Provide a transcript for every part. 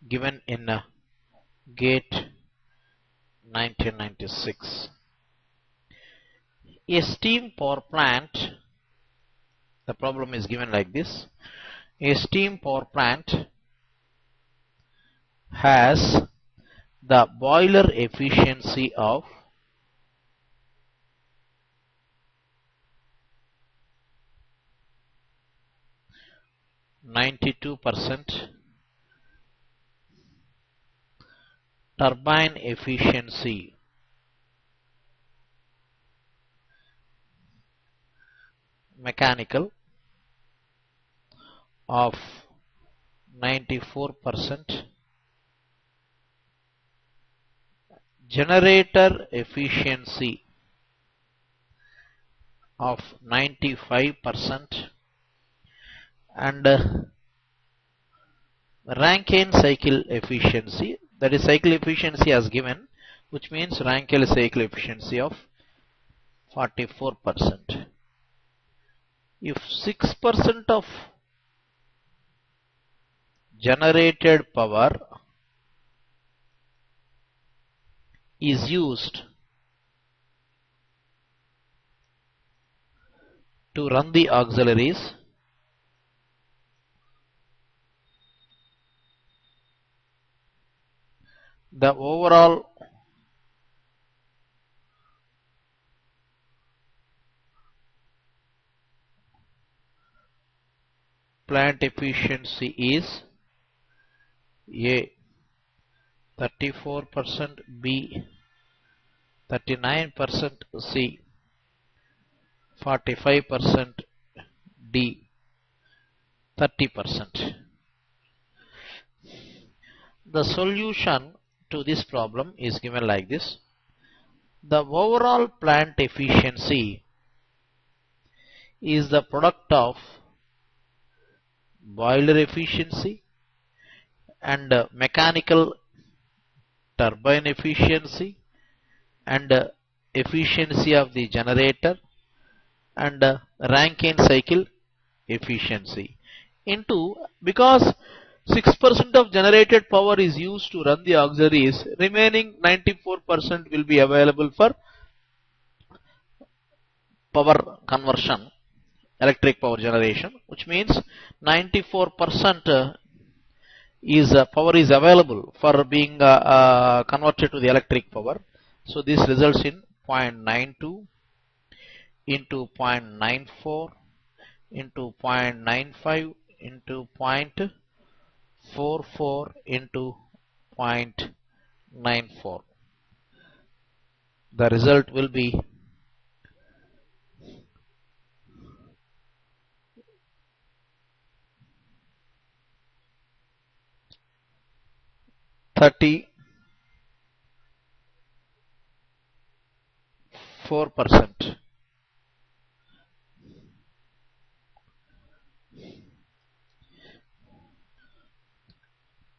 given in GATE 1996. A steam power plant, the problem is given like this. A steam power plant has the boiler efficiency of 92%, turbine efficiency mechanical of 94%, generator efficiency of 95%, and Rankine cycle efficiency, that is cycle efficiency as given, which means Rankine cycle efficiency of 44%. If 6% of generated power is used to run the auxiliaries, the overall plant efficiency is A 34%, B 39%, C 45%, D 30%. The solution to this problem is given like this. The overall plant efficiency is the product of boiler efficiency and mechanical turbine efficiency and efficiency of the generator and Rankine cycle efficiency into, because 6% of generated power is used to run the auxiliaries, remaining 94% will be available for power conversion, electric power generation, which means 94% is power is available for being converted to the electric power. So this results in 0.92 into 0.94 into 0.95 into 0.44 into 0.94. The result will be 34%.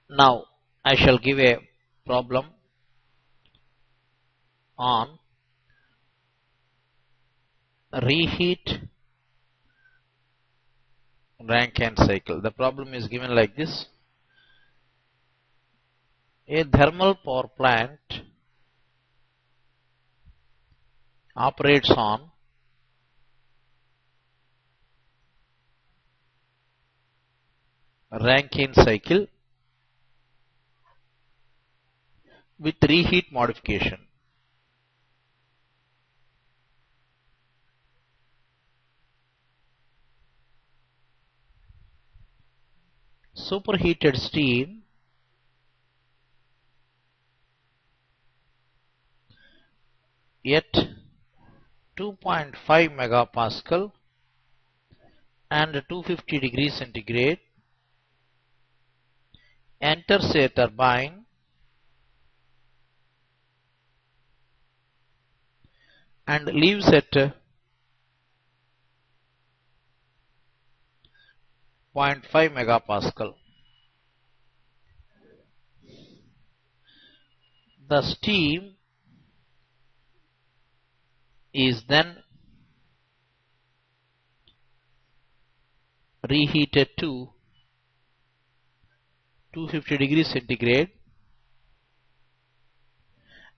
Now I shall give a problem on reheat Rankine cycle. The problem is given like this. A thermal power plant operates on Rankine cycle with reheat modification. Superheated steam at 2.5 megapascal and 250 degrees centigrade enters a turbine and leaves at 0.5 megapascal. The steam is then reheated to 250 degrees centigrade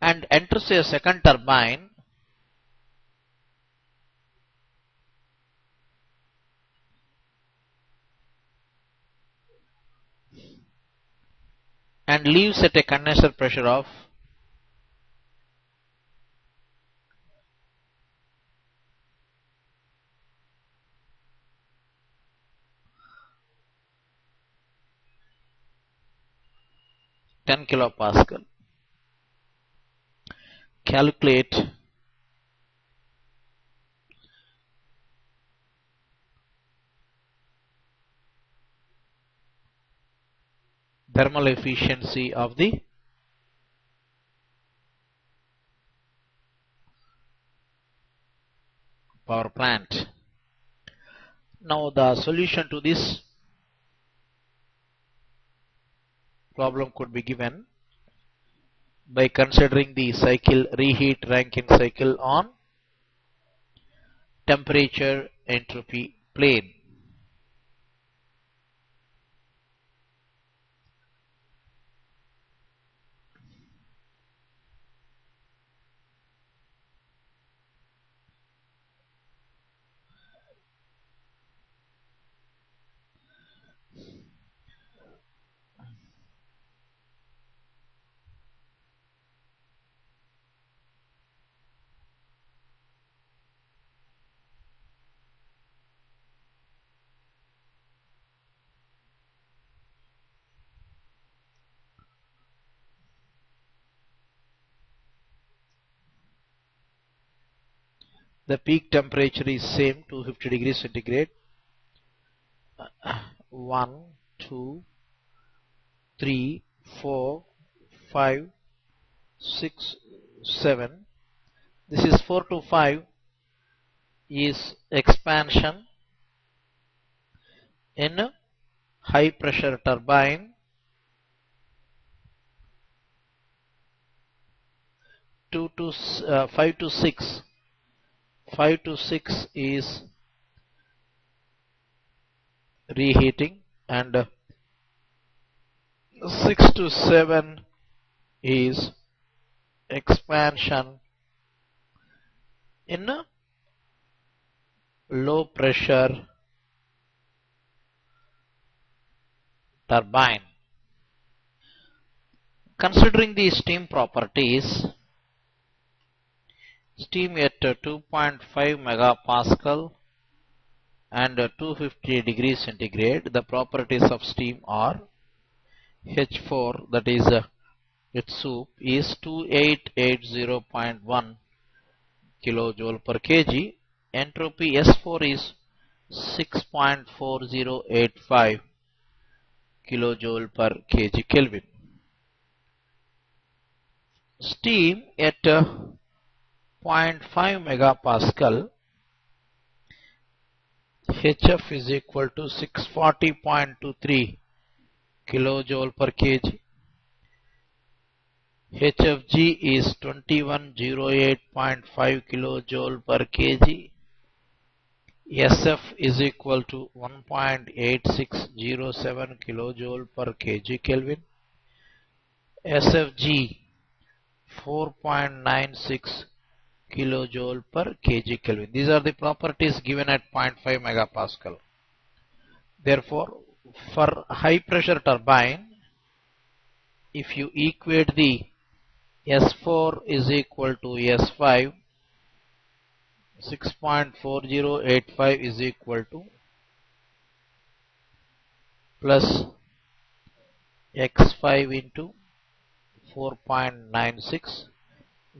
and enters a second turbine and leaves at a condenser pressure of 10 kilopascal. Calculate thermal efficiency of the power plant. Now the solution to this problem could be given by considering the cycle reheat Rankine cycle on temperature entropy plane. The peak temperature is same 250 degrees centigrade. 1, 2, 3, 4, 5, 6, 7. This is 4 to 5 is expansion in high pressure turbine. 2 to 5 to 6. 5 to 6 is reheating and 6 to 7 is expansion in low pressure turbine. Considering the steam properties, steam at 2.5 megapascal and 250 degrees centigrade, the properties of steam are H4, that is its soup, is 2880.1 kilojoule per kg. Entropy S4 is 6.4085 kilojoule per kg Kelvin. Steam at 0.5 megapascal, HF is equal to 640.23 kilojoule per kg. HFG is 2108.5 kilojoule per kg. SF is equal to 1.8607 kilojoule per kg Kelvin. SFG 4.96 kilojoule per kg Kelvin. These are the properties given at 0.5 megapascal. Therefore, for high pressure turbine, if you equate the S4 is equal to S5, 6.4085 is equal to plus X5 into 4.96.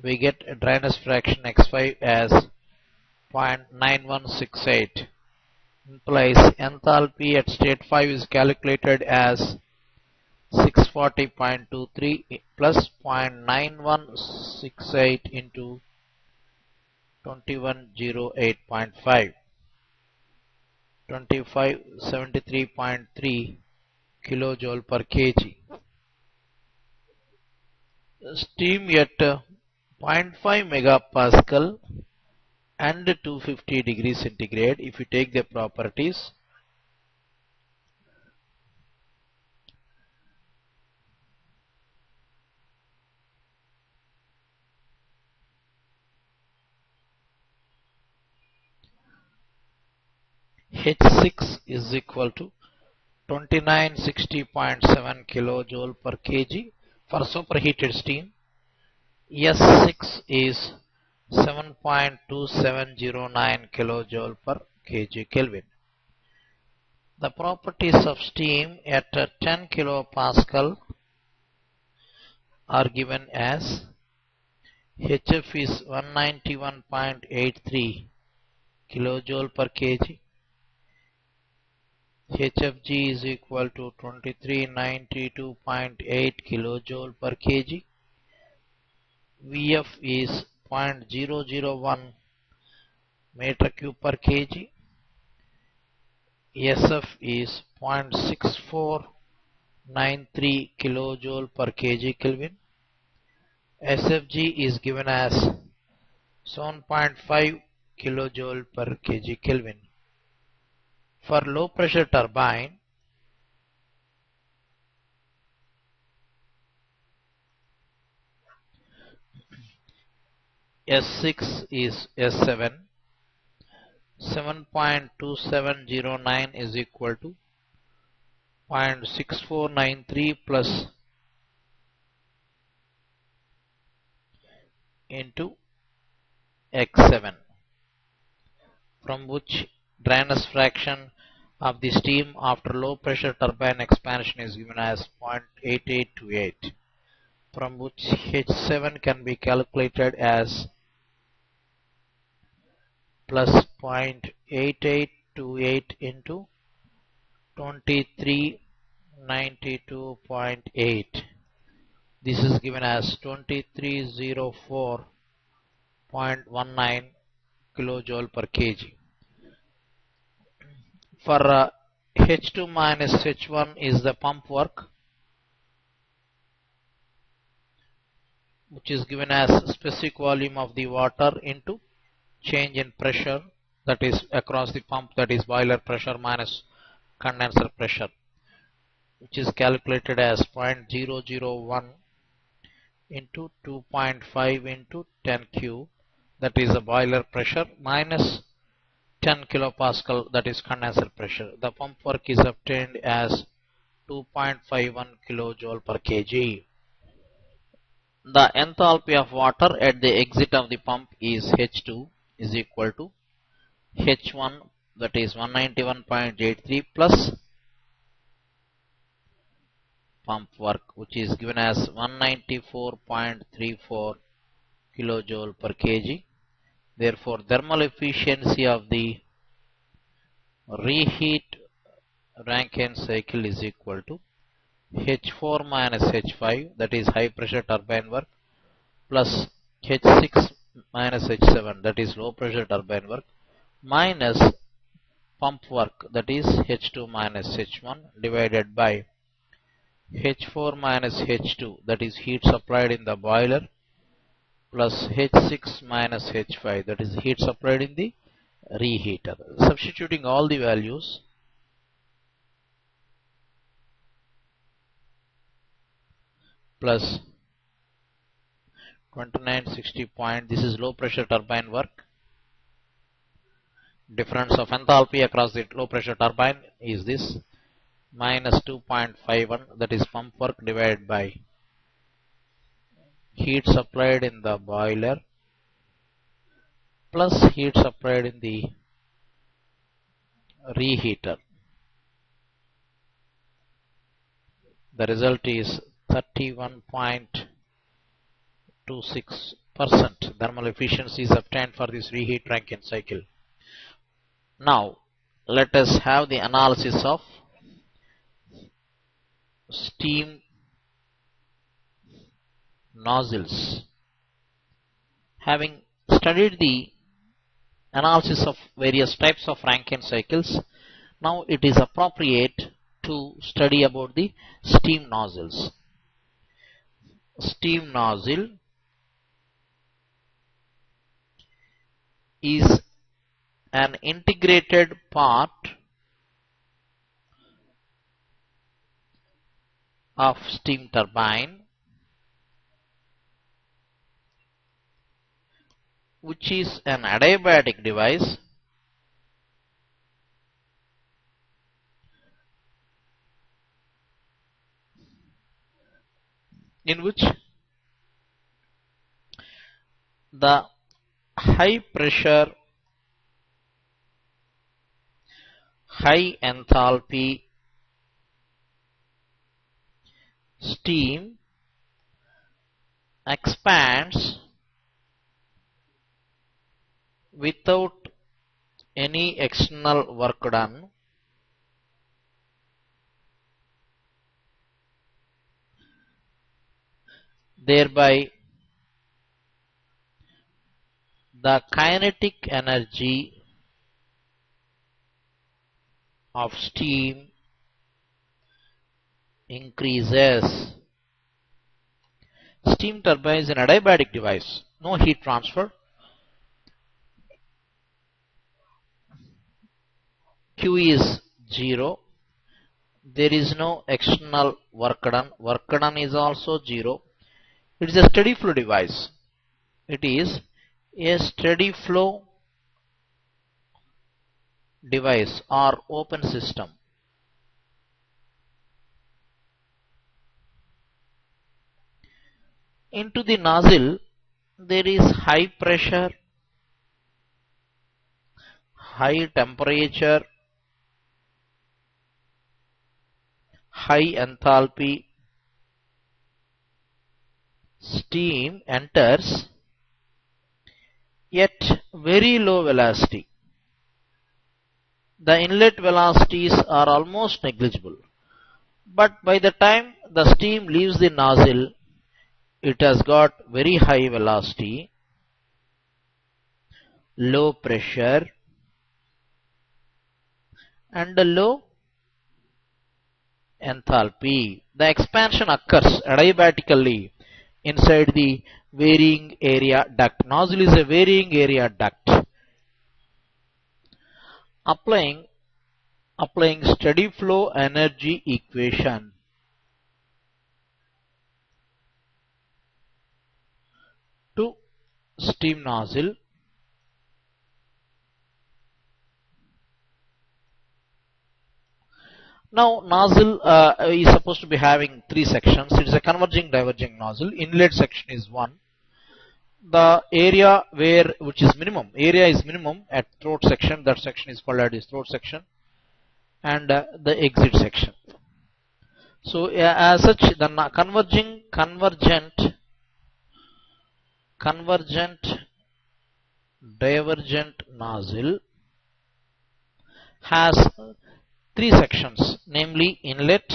We get a dryness fraction X5 as 0.9168. Implies enthalpy at state 5 is calculated as 640.23 plus 0.9168 into 2108.5, 2573.3 kilojoule per kg. Steam at 0.5 megapascal and 250 degrees centigrade, if you take the properties, H6 is equal to 2960.7 kilojoule per kg for superheated steam. S6 is 7.2709 kilojoule per kg Kelvin. The properties of steam at 10 kilopascal are given as HF is 191.83 kilojoule per kg, HFG is equal to 2392.8 kilojoule per kg, VF is 0.001 meter cube per kg, SF is 0.6493 kilojoule per kg Kelvin, SFG is given as 7.5 kilojoule per kg Kelvin. For low pressure turbine, S6 is S7, 7.2709 is equal to 0.6493 plus into X7, from which dryness fraction of the steam after low pressure turbine expansion is given as 0.8828, from which H7 can be calculated as plus 0.8828 into 2392.8. This is given as 2304.19 kilojoule per kg. For H2 minus H1 is the pump work, which is given as specific volume of the water into change in pressure, that is across the pump, that is boiler pressure minus condenser pressure, which is calculated as 0.001 into 2.5 into 10 cube, that is the boiler pressure, minus 10 kilopascal, that is condenser pressure. The pump work is obtained as 2.51 kilojoule per kg. The enthalpy of water at the exit of the pump is H2 is equal to H1, that is 191.83 plus pump work, which is given as 194.34 kilojoule per kg. Therefore, thermal efficiency of the reheat Rankine cycle is equal to H4 minus H5, that is high pressure turbine work, plus H6 minus H7, that is low pressure turbine work, minus pump work, that is H2 minus H1, divided by H4 minus H2, that is heat supplied in the boiler, plus H6 minus H5, that is heat supplied in the reheater. Substituting all the values, plus 2960 point, this is low pressure turbine work. Difference of enthalpy across the low pressure turbine is this, minus 2.51, that is pump work, divided by heat supplied in the boiler plus heat supplied in the reheater. The result is 31.26% thermal efficiency is obtained for this reheat Rankine cycle. Now let us have the analysis of steam nozzles. Having studied the analysis of various types of Rankine cycles, now it is appropriate to study about the steam nozzles. Steam nozzle is an integrated part of steam turbine, which is an adiabatic device in which the high pressure, high enthalpy steam expands without any external work done, thereby the kinetic energy of steam increases. Steam turbine is an adiabatic device, no heat transfer. Q is 0. There is no external work done. Work done is also 0. It is a steady flow device. It is a steady flow device or open system. Into the nozzle there is high pressure, high temperature, high enthalpy steam enters at very low velocity. The inlet velocities are almost negligible, but by the time the steam leaves the nozzle, it has got very high velocity, low pressure and a low enthalpy. The expansion occurs adiabatically inside the varying area duct. Nozzle is a varying area duct. Applying steady flow energy equation to steam nozzle, now nozzle is supposed to be having 3 sections. It is a converging diverging nozzle. Inlet section is 1. The area which is minimum, area is minimum at throat section. That section is called as throat section, and the exit section. So as such, the convergent divergent nozzle has 3 sections, namely inlet,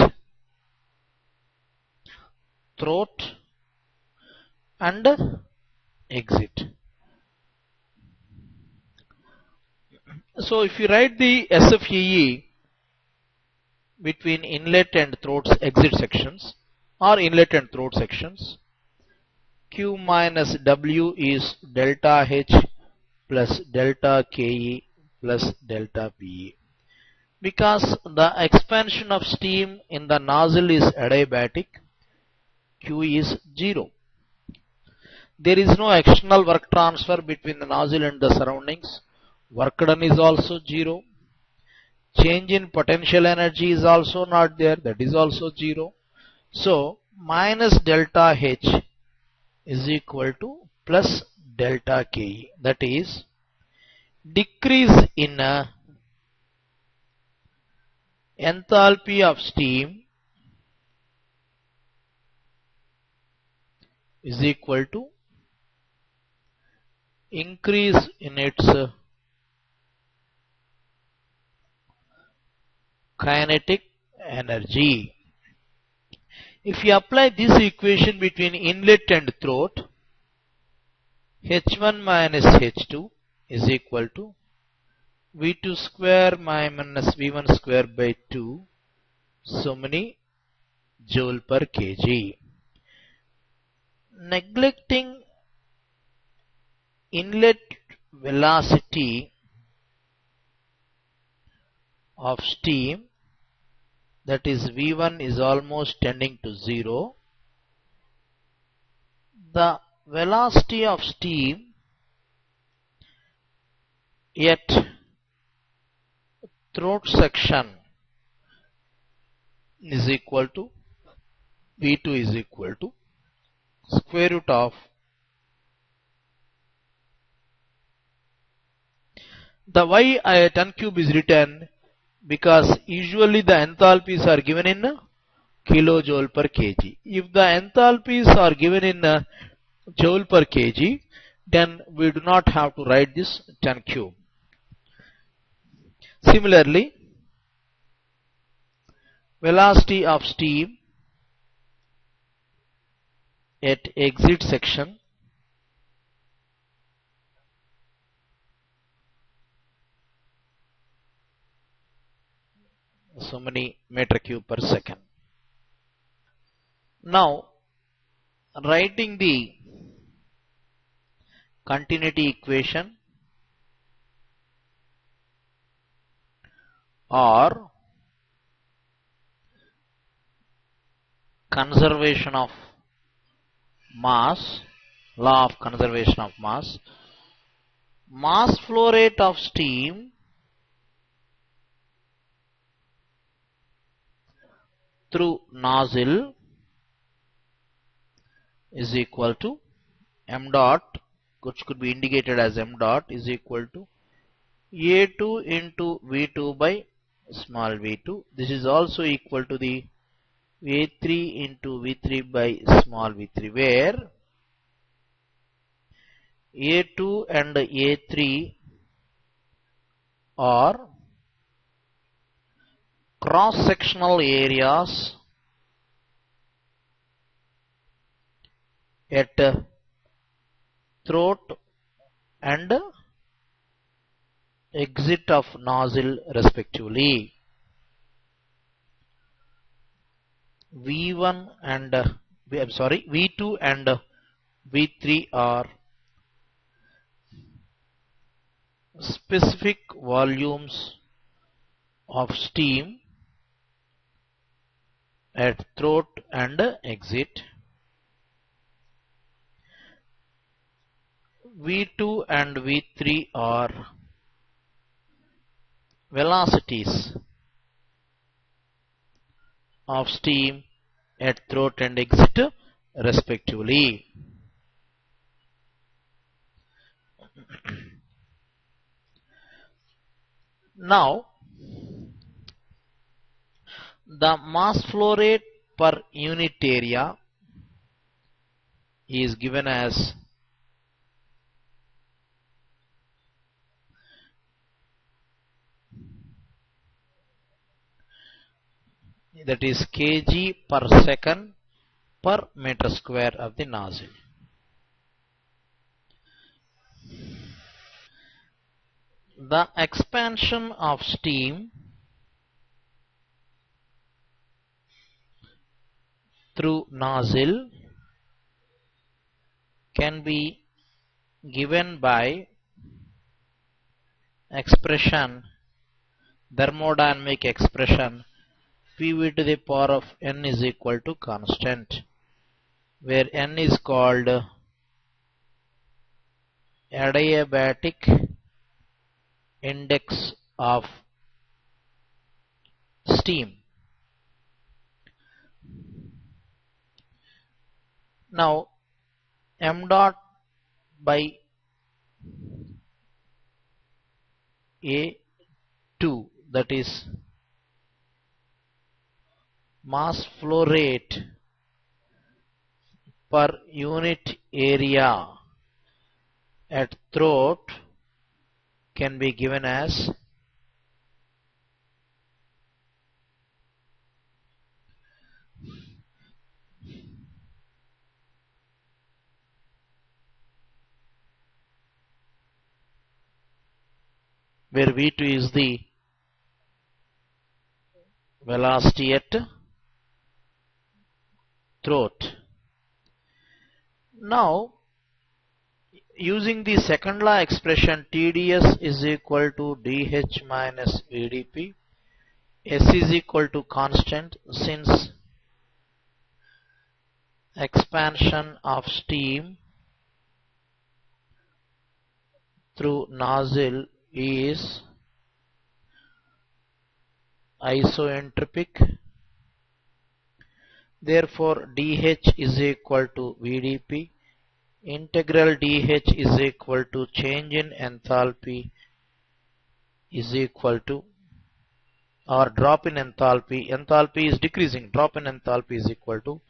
throat and exit. So if you write the SFEE between inlet and throat exit sections or inlet and throat sections, Q minus W is delta H plus delta KE plus delta PE. Because the expansion of steam in the nozzle is adiabatic, Q is 0. There is no external work transfer between the nozzle and the surroundings. Work done is also 0. Change in potential energy is also not there. That is also 0. So minus delta H is equal to plus delta K. That is decrease in enthalpy of steam is equal to increase in its kinetic energy. If you apply this equation between inlet and throat, H1 minus H2 is equal to V2 square minus V1 square by 2, so many joule per kg. Neglecting inlet velocity of steam, that is V1 is almost tending to 0. The velocity of steam at throat section is equal to V2 is equal to square root of the why 10 cube is written because usually the enthalpies are given in kilojoule per kg. If the enthalpies are given in joule per kg, then we do not have to write this 10 cube. Similarly, velocity of steam at exit section so many meter cube per second. Now, writing the continuity equation or conservation of mass, law of conservation of mass flow rate of steam through nozzle is equal to m dot, which could be indicated as m dot, is equal to A2 into V2 by small v2. This is also equal to the A3 into V3 by small v3, where A2 and A3 are cross-sectional areas at throat and exit of nozzle respectively. V2 and V3 are specific volumes of steam at throat and exit. V2 and V3 are velocities of steam at throat and exit respectively. Now, the mass flow rate per unit area is given as that is kg per second per meter square of the nozzle. The expansion of steam through nozzle can be given by expression, thermodynamic expression PV to the power of n is equal to constant, where n is called adiabatic index of steam. Now, m dot by A2, that is mass flow rate per unit area at throat, can be given as where V2 is the velocity at throat. Now, using the second law expression, TDS is equal to DH minus VDP, S is equal to constant, since expansion of steam through nozzle is isoentropic, Therefore dH is equal to VdP. Integral dH is equal to change in enthalpy is equal to, or drop in enthalpy. Enthalpy is decreasing. Drop in enthalpy is equal to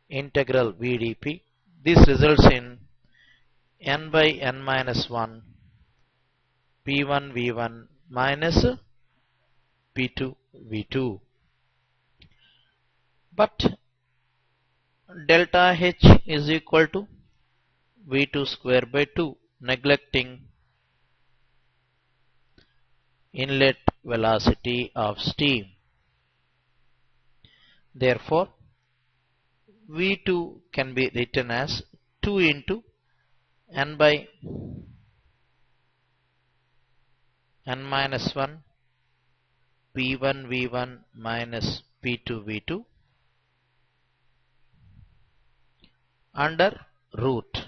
integral VdP. This results in n by n minus 1 P1 V1 minus P2 V2. But delta H is equal to V2 square by 2, neglecting inlet velocity of steam. Therefore V2 can be written as 2 into n by n minus 1 P1 V1 minus P2 V2 under root.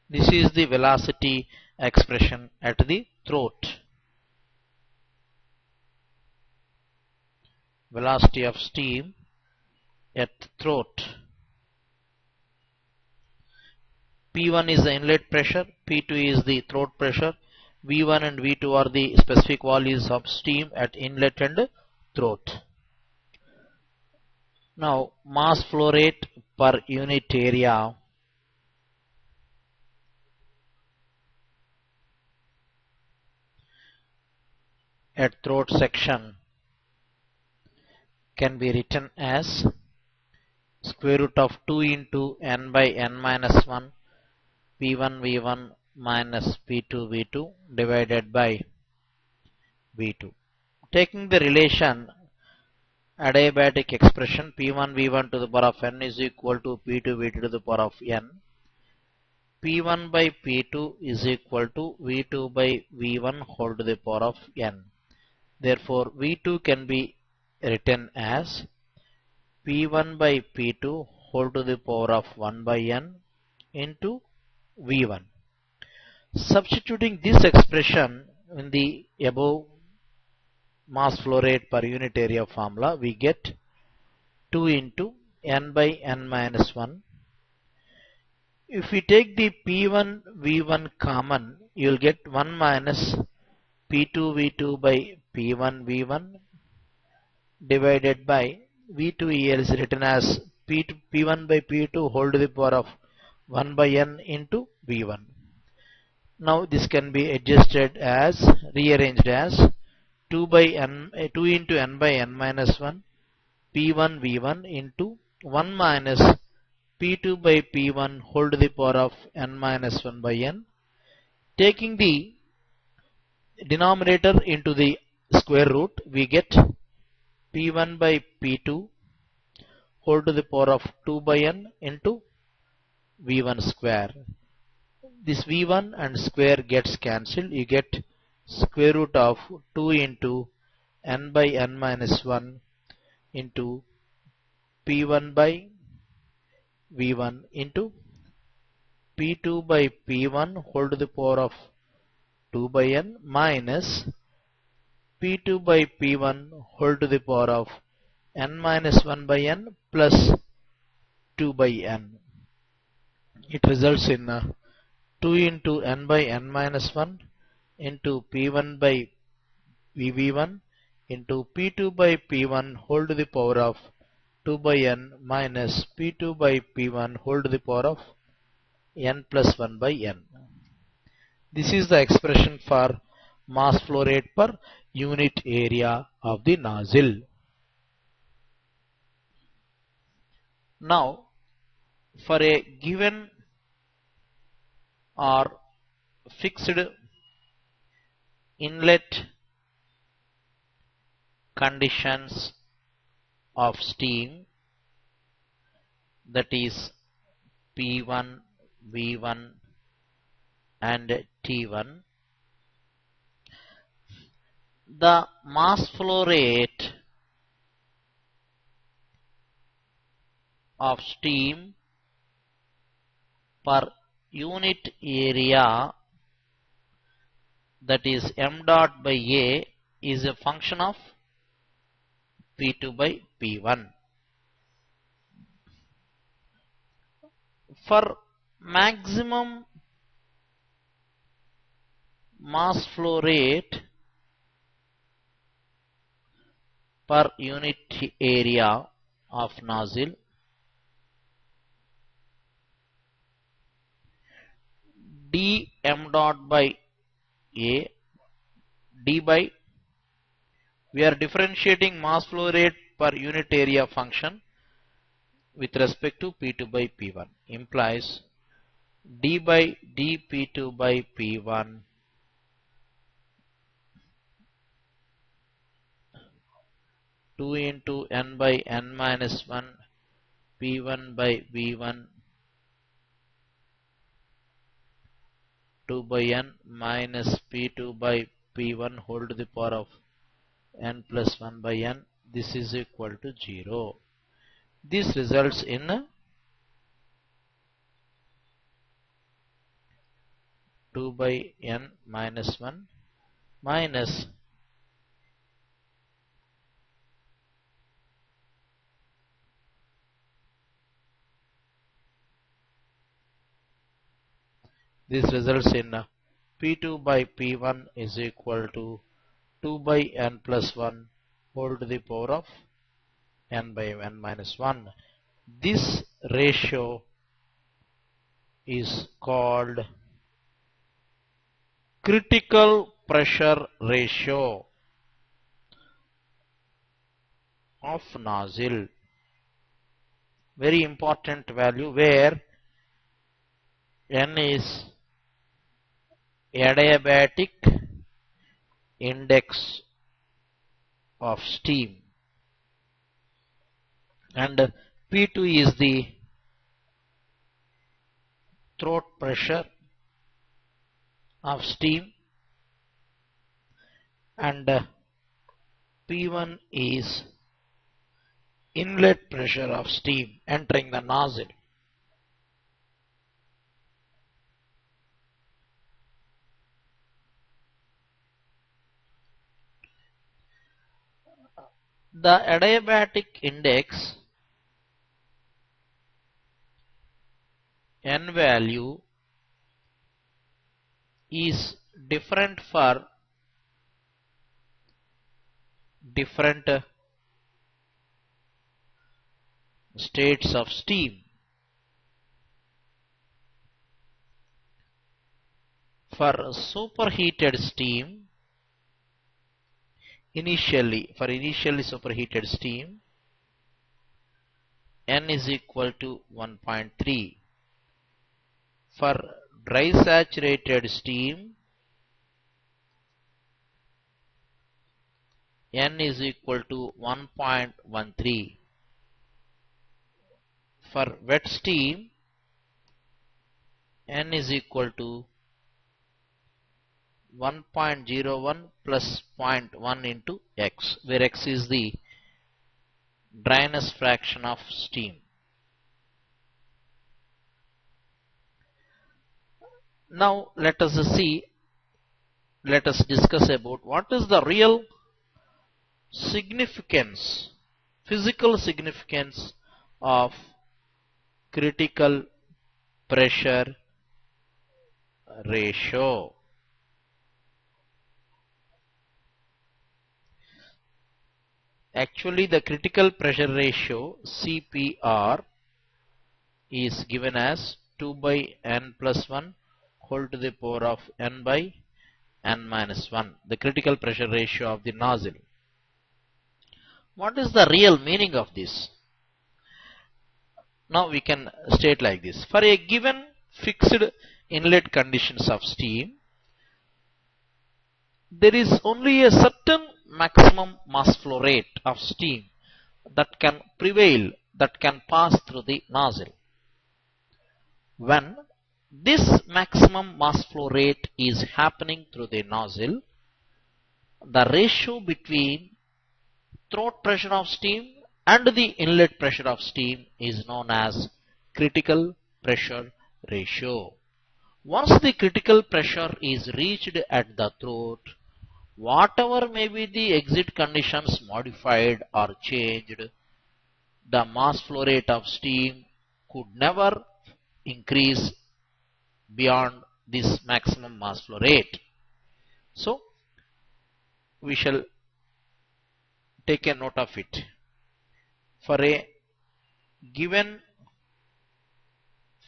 This is the velocity expression at the throat. Velocity of steam at throat. P1 is the inlet pressure, P2 is the throat pressure, V1 and V2 are the specific values of steam at inlet and throat. Now mass flow rate per unit area at throat section can be written as square root of 2 into n by n minus 1 P1 V1 minus P2 V2 divided by V2. Taking the relation adiabatic expression P1 V1 to the power of n is equal to P2 V2 to the power of n, P1 by P2 is equal to V2 by V1 whole to the power of n. Therefore V2 can be written as P1 by P2 whole to the power of 1 by n into V1. Substituting this expression in the above mass flow rate per unit area formula, we get 2 into n by n minus 1. If we take the P1 V1 common, you will get 1 minus P2 V2 by P1 V1 divided by V2 here is written as P1 by P2 whole to the power of 1 by n into V1. Now this can be rearranged as 2 into n by n minus 1 P1 V1 into 1 minus P2 by P1 whole to the power of n minus 1 by n. Taking the denominator into the square root, we get P1 by P2 whole to the power of 2 by n into V1 square. This V1 and square gets cancelled. You get square root of 2 into n by n minus 1 into P1 by V1 into P2 by P1 whole to the power of 2 by n minus P2 by P1 whole to the power of n minus 1 by n plus 2 by n. It results in 2 into n by n minus 1 into P1 by VV1 into P2 by P1 whole to the power of 2 by n minus P2 by P1 whole to the power of n plus 1 by n. This is the expression for mass flow rate per unit area of the nozzle. Now, for a given or fixed inlet conditions of steam, that is P1, V1 and T1, the mass flow rate of steam per unit area, that is m dot by A, is a function of P2 by P1. For maximum mass flow rate per unit area of nozzle, d m dot by a d by, we are differentiating mass flow rate per unit area function with respect to P2 by P1, implies d by dP2 by P1 2 into n by n minus 1 P1 by V1 2 by n minus P2 by P1 whole to the power of n plus 1 by n. This is equal to 0. This results in 2 by n minus 1 minus this results in P2 by P1 is equal to 2 by n plus 1 whole to the power of n by n minus 1. This ratio is called critical pressure ratio of nozzle. Very important value, where n is adiabatic index of steam and P2 is the throat pressure of steam and P1 is inlet pressure of steam entering the nozzle. The adiabatic index n value is different for different states of steam. For superheated steam, initially superheated steam, n is equal to 1.3. For dry saturated steam, n is equal to 1.13. For wet steam, n is equal to 1.01 plus 0.1 into x, where x is the dryness fraction of steam. Now let us discuss about what is the real significance, physical significance of critical pressure ratio. Actually, the critical pressure ratio CPR is given as 2 by n plus 1 whole to the power of n by n minus 1, the critical pressure ratio of the nozzle. What is the real meaning of this? Now we can state like this. For a given fixed inlet conditions of steam, there is only a certain maximum mass flow rate of steam that can prevail, that can pass through the nozzle. When this maximum mass flow rate is happening through the nozzle, the ratio between throat pressure of steam and the inlet pressure of steam is known as critical pressure ratio. Once the critical pressure is reached at the throat, whatever may be the exit conditions modified or changed, the mass flow rate of steam could never increase beyond this maximum mass flow rate. So we shall take a note of it. For a given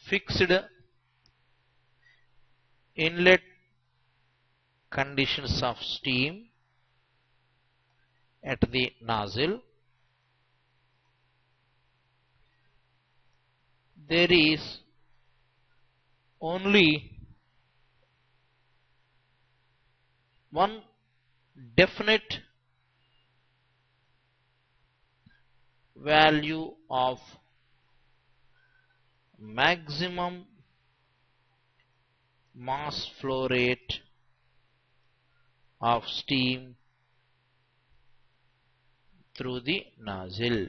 fixed inlet conditions of steam at the nozzle, there is only one definite value of maximum mass flow rate of steam through the nozzle.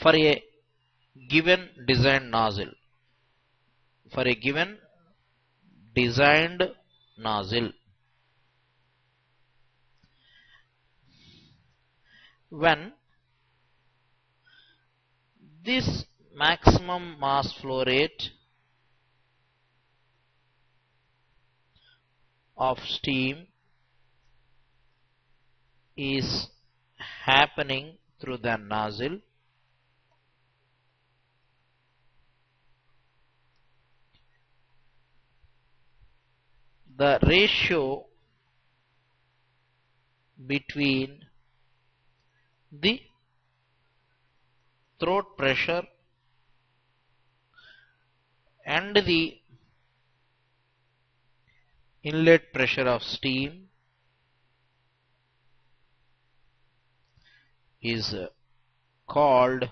For a given designed nozzle, when this maximum mass flow rate of steam is happening through the nozzle, the ratio between the throat pressure and the inlet pressure of steam is called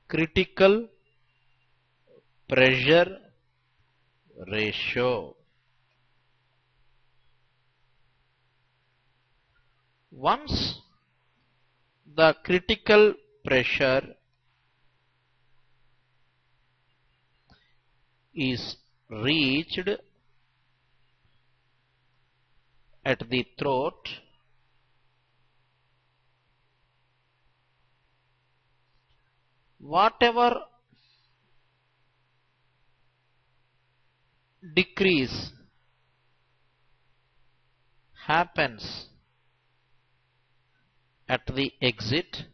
critical pressure ratio. Once the critical pressure is reached at the throat, whatever decrease happens at the exit,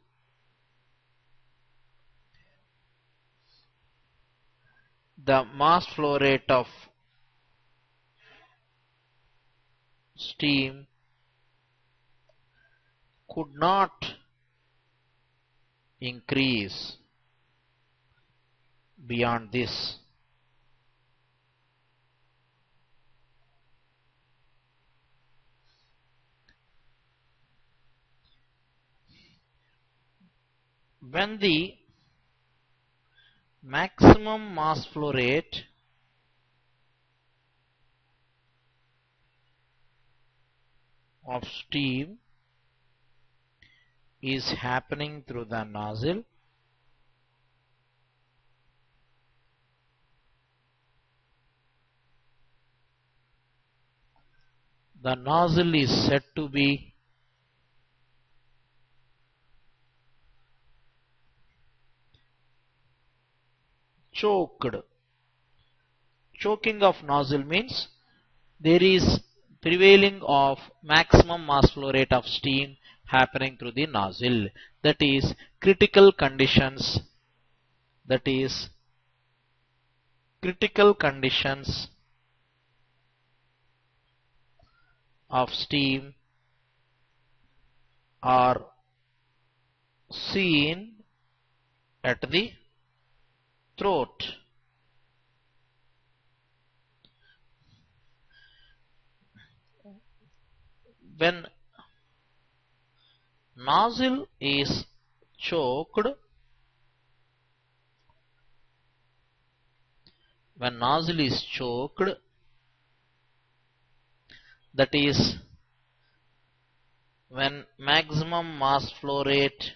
the mass flow rate of steam could not increase beyond this. When the maximum mass flow rate of steam is happening through the nozzle, the nozzle is said to be choked. Choking of nozzle means there is prevailing of maximum mass flow rate of steam happening through the nozzle. That is critical conditions. Of steam are seen at the throat. When nozzle is choked, that is when maximum mass flow rate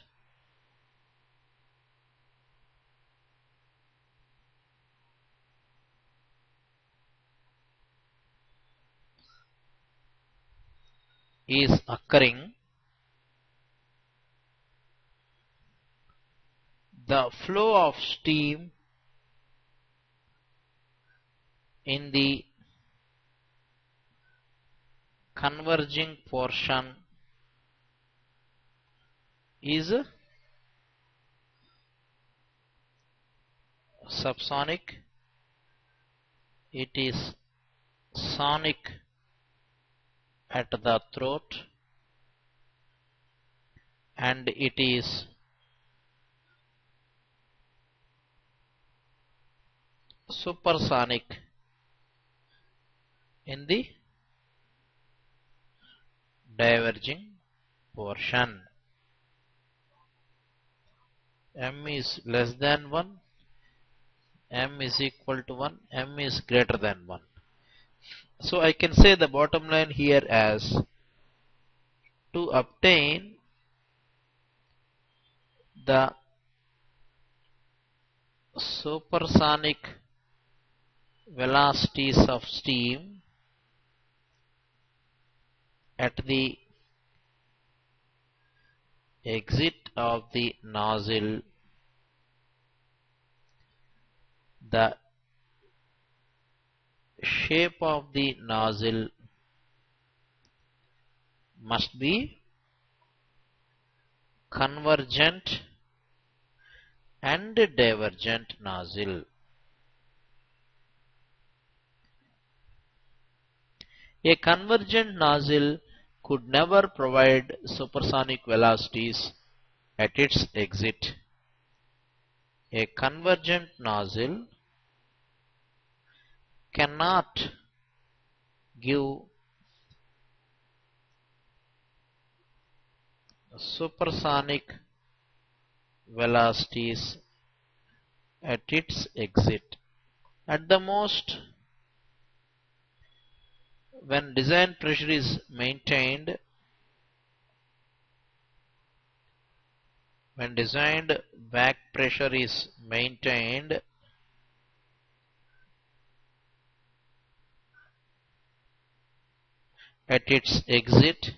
is occurring, the flow of steam in the converging portion is subsonic, it is sonic at the throat, and it is supersonic in the diverging portion. M is less than 1, M is equal to 1, M is greater than 1. So I can say the bottom line here as to obtain the supersonic velocities of steam at the exit of the nozzle, the shape of the nozzle must be convergent and divergent nozzle. A convergent nozzle could never provide supersonic velocities at its exit. A convergent nozzle cannot give supersonic velocities at its exit. At the most, when design pressure is maintained, when designed back pressure is maintained, at its exit,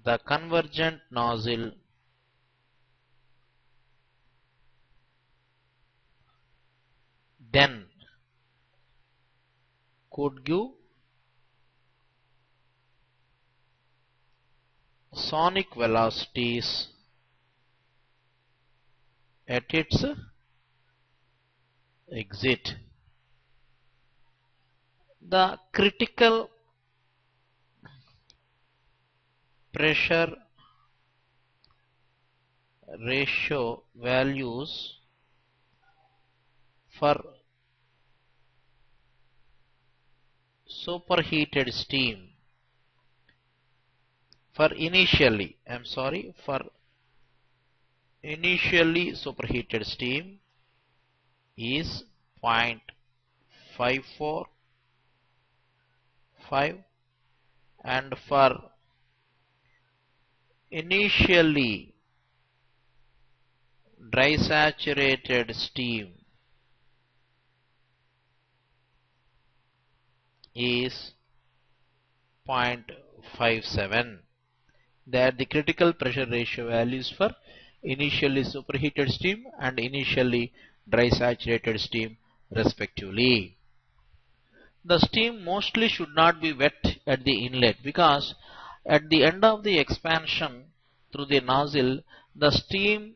the convergent nozzle then could give sonic velocities at its exit. The critical pressure ratio values for superheated steam for initially superheated steam is 0.545, and for initially dry saturated steam is 0.57. They are the critical pressure ratio values for initially superheated steam and initially dry saturated steam respectively. The steam mostly should not be wet at the inlet, because at the end of the expansion through the nozzle, the steam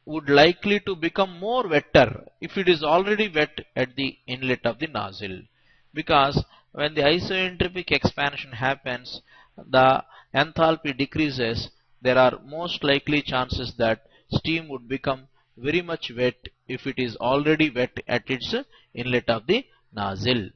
would likely to become more wetter if it is already wet at the inlet of the nozzle, because when the isoentropic expansion happens, the enthalpy decreases. There are most likely chances that steam would become very much wet if it is already wet at its inlet of the nozzle.